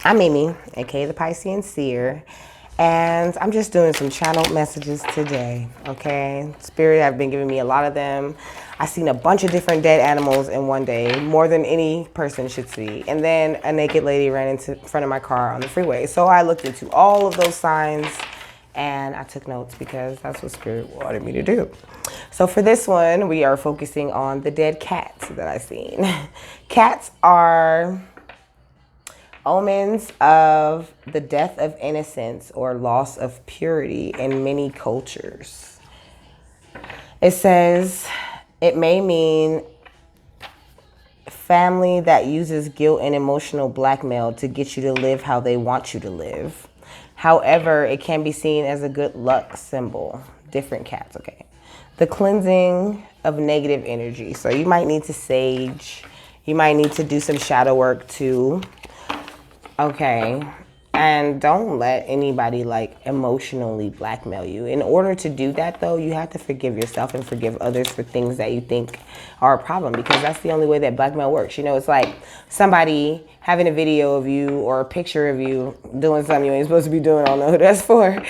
I'm Mimi, aka the Piscean Seer, and I'm just doing some channeled messages today, okay? Spirit have been giving me a lot of them. I seen a bunch of different dead animals in one day, more than any person should see. And then a naked lady ran into front of my car on the freeway. So I looked into all of those signs and I took notes because that's what Spirit wanted me to do. So for this one, we are focusing on the dead cats that I seen. Cats are omens of the death of innocence or loss of purity in many cultures. It says it may mean family that uses guilt and emotional blackmail to get you to live how they want you to live. However, it can be seen as a good luck symbol. Different cats, okay. The cleansing of negative energy. So you might need to sage. You might need to do some shadow work too. Okay. And don't let anybody like emotionally blackmail you. In order to do that though, you have to forgive yourself and forgive others for things that you think are a problem, because that's the only way that blackmail works. You know, it's like somebody having a video of you or a picture of you doing something you ain't supposed to be doing. I don't know who that's for.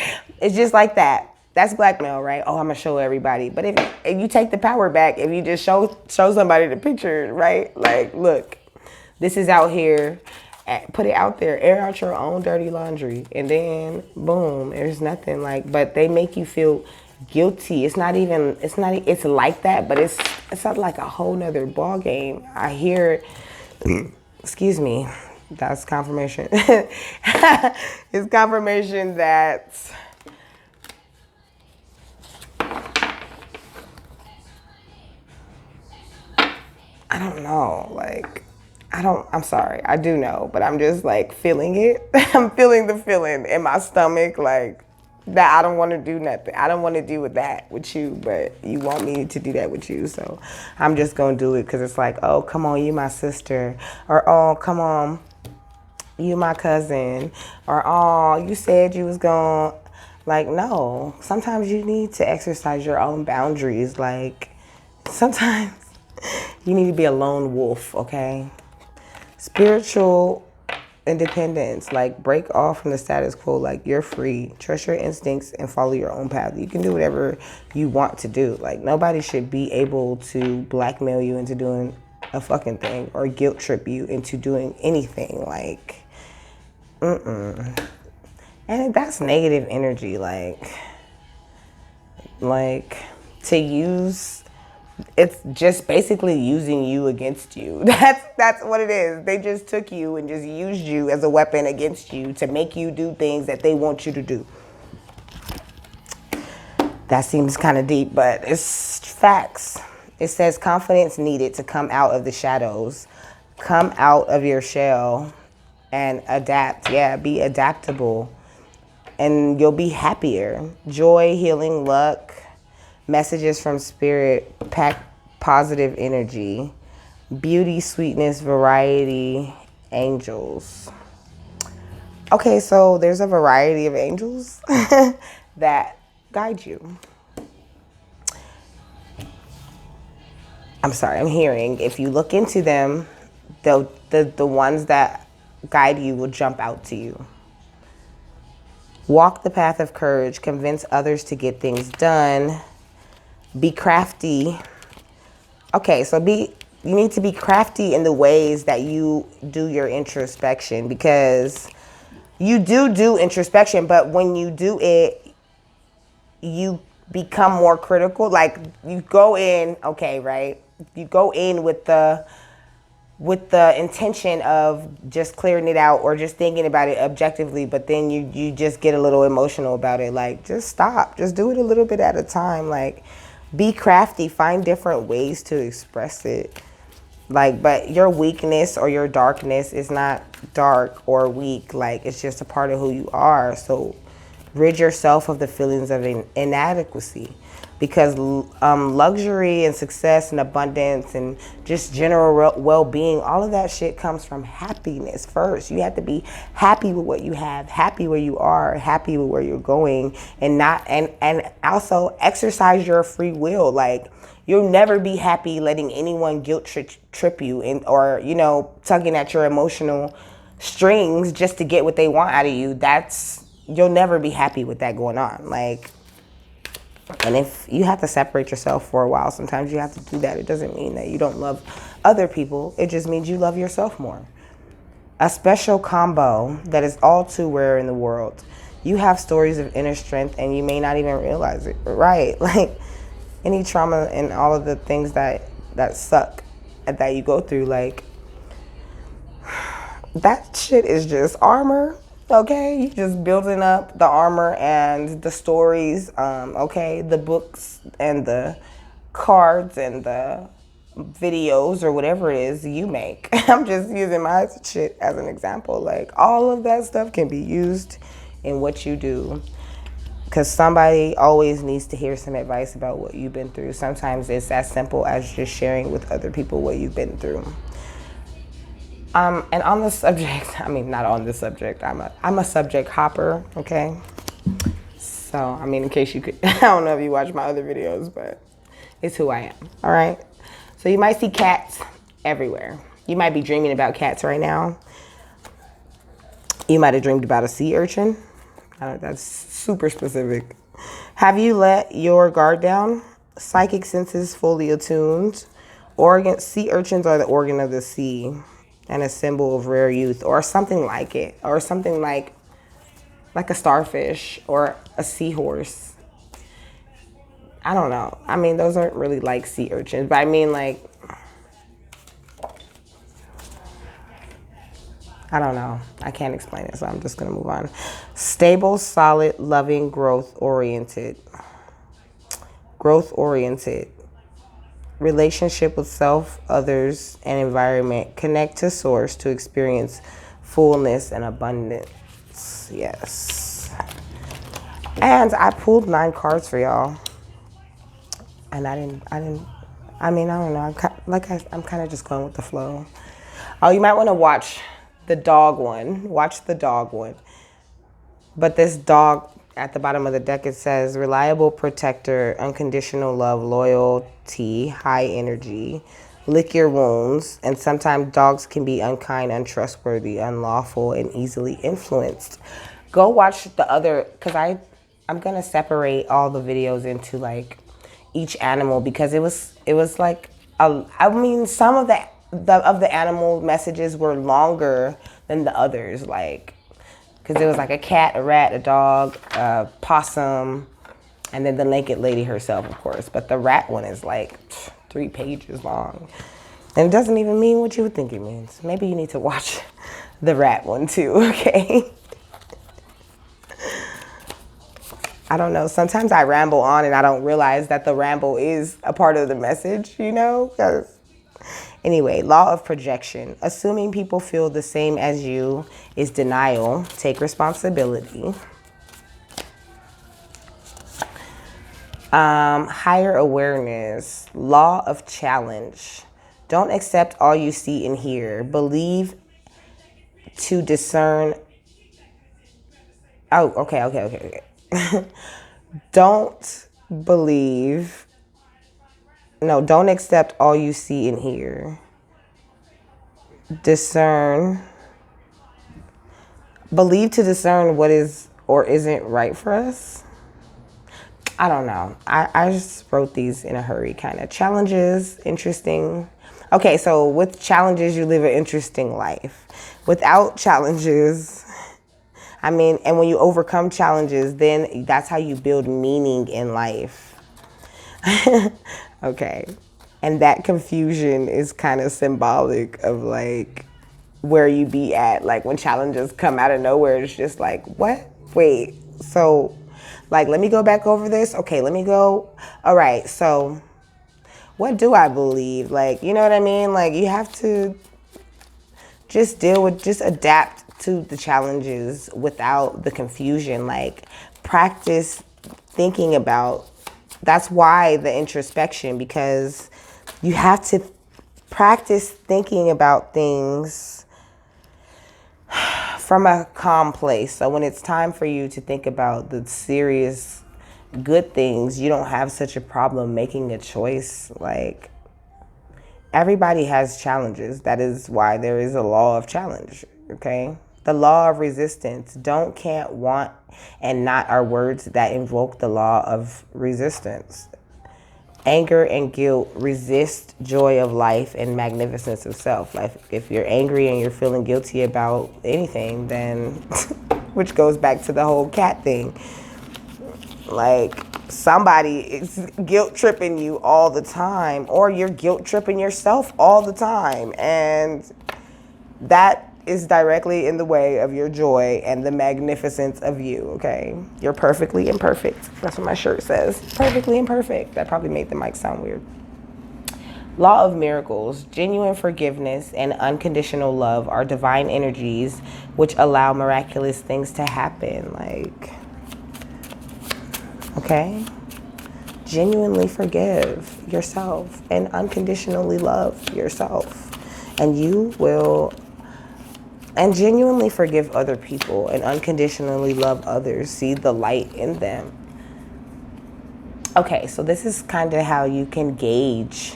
It's just like that. That's blackmail, right? Oh, I'm gonna show everybody. But if you take the power back, if you just show somebody the picture, right? Like, look, this is out here. Put it out there, air out your own dirty laundry, and then boom, there's nothing like. But they make you feel guilty. It's like that, but it's not like a whole nother ball game. I hear, excuse me, that's confirmation. It's confirmation that I don't know, like. I'm sorry, I do know, but I'm just like feeling it. I'm feeling the feeling in my stomach, like that I don't want to do nothing. I don't want to do with that with you, but you want me to do that with you. So I'm just going to do it because it's like, oh, come on, you my sister. Or, oh, come on, you my cousin. Or, oh, you said you was going to. Like, no, sometimes you need to exercise your own boundaries. Like, sometimes you need to be a lone wolf, okay? Spiritual independence, like break off from the status quo, like you're free. Trust your instincts and follow your own path. You can do whatever you want to do. Like nobody should be able to blackmail you into doing a fucking thing or guilt trip you into doing anything. Like, and that's negative energy. Like to use. It's just basically using you against you. That's what it is. They just took you and just used you as a weapon against you to make you do things that they want you to do. That seems kind of deep, but it's facts. It says confidence needed to come out of the shadows. Come out of your shell and adapt. Yeah, be adaptable. And you'll be happier. Joy, healing, luck. Messages from spirit, pack positive energy, beauty, sweetness, variety, angels. Okay, so there's a variety of angels that guide you. I'm sorry, I'm hearing if you look into them, the ones that guide you will jump out to you. Walk the path of courage, convince others to get things done. Be crafty. Okay, so you need to be crafty in the ways that you do your introspection, because you do introspection, but when you do it, you become more critical. Like you go in, okay, right? You go in with the intention of just clearing it out or just thinking about it objectively, but then you just get a little emotional about it. Like, just stop. Just do it a little bit at a time. Like, be crafty. Find different ways to express it. Like, but your weakness or your darkness is not dark or weak. Like, it's just a part of who you are. So rid yourself of the feelings of inadequacy, because luxury and success and abundance and just general well-being, all of that shit comes from happiness first. You have to be happy with what you have, happy where you are, happy with where you're going, and also exercise your free will. Like, you'll never be happy letting anyone guilt trip you or tugging at your emotional strings just to get what they want out of you, you'll never be happy with that going on. Like, and if you have to separate yourself for a while, sometimes you have to do that. It doesn't mean that you don't love other people. It just means you love yourself more. A special combo that is all too rare in the world. You have stories of inner strength and you may not even realize it, right? Like any trauma and all of the things that suck that you go through, like that shit is just armor, okay? You just building up the armor and the stories, okay? The books and the cards and the videos or whatever it is you make. I'm just using my shit as an example. Like all of that stuff can be used in what you do, because somebody always needs to hear some advice about what you've been through. Sometimes it's as simple as just sharing with other people what you've been through. And on the subject, I mean, not on the subject, I'm a subject hopper, okay? So, I mean, in case you could, I don't know if you watch my other videos, but it's who I am, all right? So you might see cats everywhere. You might be dreaming about cats right now. You might have dreamed about a sea urchin. That's super specific. Have you let your guard down? Psychic senses fully attuned. Sea urchins are the organ of the sea and a symbol of rare youth, or something like it, or something like a starfish or a seahorse. I don't know. I mean, those aren't really like sea urchins, but I mean, like, I don't know. I can't explain it, so I'm just going to move on. Stable, solid, loving, growth-oriented. Growth-oriented. Relationship with self, others, and environment. Connect to source to experience fullness and abundance. Yes. And I pulled 9 cards for y'all. And I don't know. I'm kind of just going with the flow. Oh, you might want to watch the dog one. Watch the dog one. But this dog at the bottom of the deck, it says reliable protector, unconditional love, loyalty, high energy, lick your wounds. And sometimes dogs can be unkind, untrustworthy, unlawful, and easily influenced. Go watch the other, because I'm going to separate all the videos into like each animal, because it was like, I mean, some of the animal messages were longer than the others, like, because there was like a cat, a rat, a dog, a possum, and then the naked lady herself, of course. But the rat one is like 3 pages long. And it doesn't even mean what you would think it means. Maybe you need to watch the rat one too, okay? I don't know. Sometimes I ramble on and I don't realize that the ramble is a part of the message, you know? Anyway, law of projection. Assuming people feel the same as you is denial. Take responsibility. Higher awareness. Law of challenge. Don't accept all you see and hear. Believe to discern. Oh, okay. Don't accept all you see and hear. Discern. Believe to discern what is or isn't right for us. I don't know. I just wrote these in a hurry, kind of. Challenges, interesting. Okay, so with challenges, you live an interesting life. Without challenges, I mean, and when you overcome challenges, then that's how you build meaning in life. Okay. And that confusion is kind of symbolic of like where you be at. Like when challenges come out of nowhere, it's just like, what? Wait, so like, let me go back over this. Okay, let me go. All right, so what do I believe? Like, you know what I mean? Like you have to just adapt to the challenges without the confusion. Like practice thinking about, that's why the introspection, because you have to practice thinking about things from a calm place. So when it's time for you to think about the serious good things, you don't have such a problem making a choice. Like everybody has challenges. That is why there is a law of challenge. okay? The law of resistance. Don't, can't, want, and not are words that invoke the law of resistance. Anger and guilt resist joy of life and magnificence of self. Like if you're angry and you're feeling guilty about anything, then, which goes back to the whole cat thing. Like somebody is guilt tripping you all the time, or you're guilt tripping yourself all the time. And that is directly in the way of your joy and the magnificence of you, okay? You're perfectly imperfect. That's what my shirt says. Perfectly imperfect. That probably made the mic sound weird. Law of miracles. Genuine forgiveness and unconditional love are divine energies which allow miraculous things to happen. Like, okay? Genuinely forgive yourself and unconditionally love yourself. And you will... And genuinely forgive other people and unconditionally love others. See the light in them. Okay, so this is kind of how you can gauge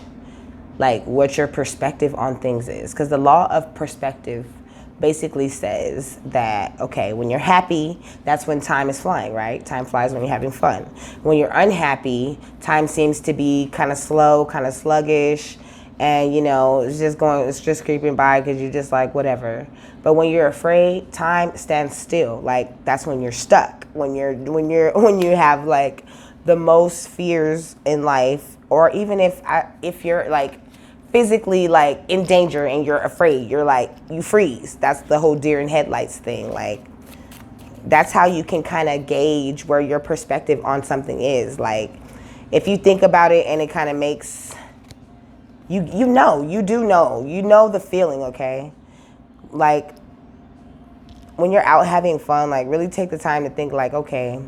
like what your perspective on things is. Because the law of perspective basically says that, okay, when you're happy, that's when time is flying, right? Time flies when you're having fun. When you're unhappy, time seems to be kind of slow, kind of sluggish. And, you know, it's just creeping by because you're just like, whatever. But when you're afraid, time stands still. Like, that's when you're stuck. When you have like the most fears in life, or even if you're like physically like in danger and you're afraid, you're like, you freeze. That's the whole deer in headlights thing. Like, that's how you can kind of gauge where your perspective on something is. Like, if you think about it and it kind of makes... You know the feeling, okay? Like, when you're out having fun, like, really take the time to think, like, okay,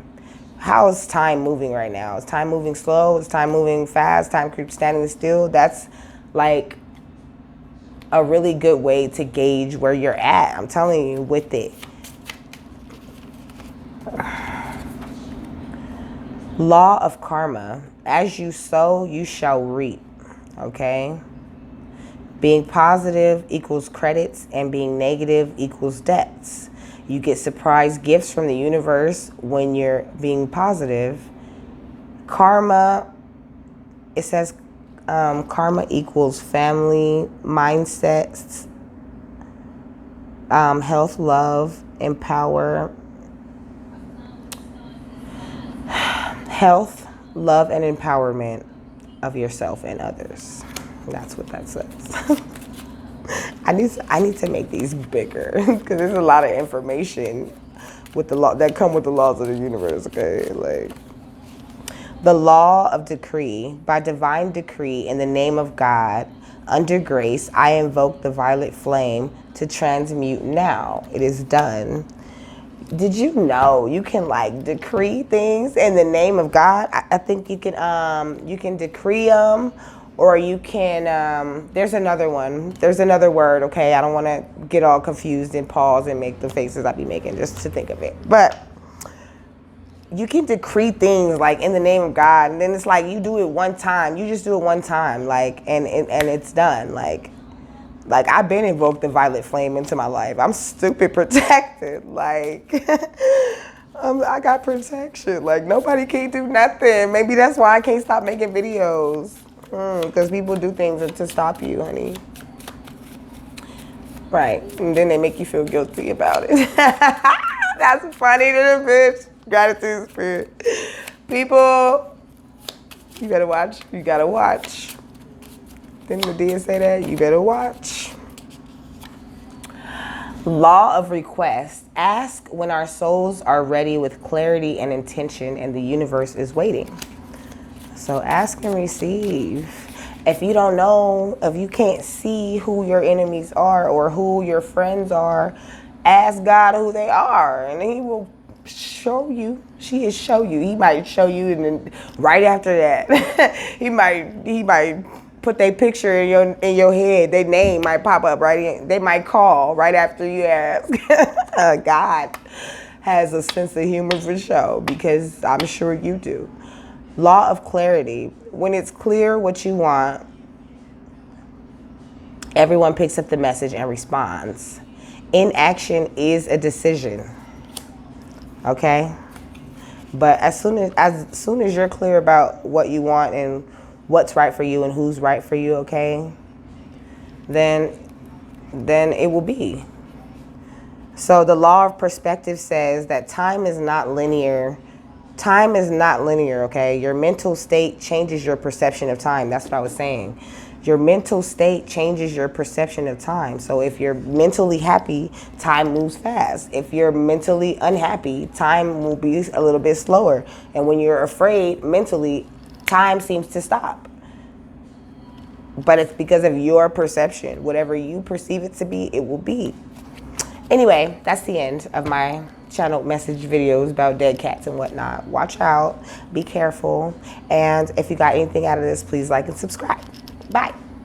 how is time moving right now? Is time moving slow? Is time moving fast? Time keeps standing still? That's, like, a really good way to gauge where you're at. I'm telling you, with it. Law of karma. As you sow, you shall reap. Okay? Being positive equals credits, and being negative equals debts. You get surprise gifts from the universe when you're being positive. Karma, it says karma equals family, mindsets, health, love, empower. Health, love, and empowerment of yourself and others. That's what that says. I need to make these bigger because there's a lot of information with the law that come with the laws of the universe. Okay, like the law of decree. By divine decree, in the name of God, under grace, I invoke the violet flame to transmute now. It is done. Did you know you can like decree things in the name of God? I think you can decree them, or you can, there's another one. There's another word, okay? I don't want to get all confused and pause and make the faces I be making just to think of it. But you can decree things like in the name of God, and then it's like you do it one time. You just do it one time, like, and it's done, like I've been invoked the violet flame into my life. I'm stupid protected. Like, I got protection. Like, nobody can do nothing. Maybe that's why I can't stop making videos. Because people do things to stop you, honey. Right. And then they make you feel guilty about it. That's funny to the bitch. Gratitude spirit. People, you better watch. You gotta watch. Didn't Medea say that? You better watch. Law of request. Ask when our souls are ready with clarity and intention, and the universe is waiting. So ask and receive. If you don't know, if you can't see who your enemies are or who your friends are, ask God who they are, and He will show you. He might show you, and then right after that, he might put their picture in your head. Their name might pop up they might call right after you ask. God has a sense of humor for sure, because I'm sure you do. Law of clarity. When it's clear what you want, everyone picks up the message and responds. Inaction is a decision. Okay? But as soon as you're clear about what you want and what's right for you and who's right for you, okay, then it will be. So the law of perspective says that time is not linear. Time is not linear, okay? Your mental state changes your perception of time. That's what I was saying. Your mental state changes your perception of time. So if you're mentally happy, time moves fast. If you're mentally unhappy, time will be a little bit slower. And when you're afraid mentally, time seems to stop. But it's because of your perception. Whatever you perceive it to be, it will be. Anyway, that's the end of my channel message videos about dead cats and whatnot. Watch out, be careful, and if you got anything out of this, please like and subscribe. Bye.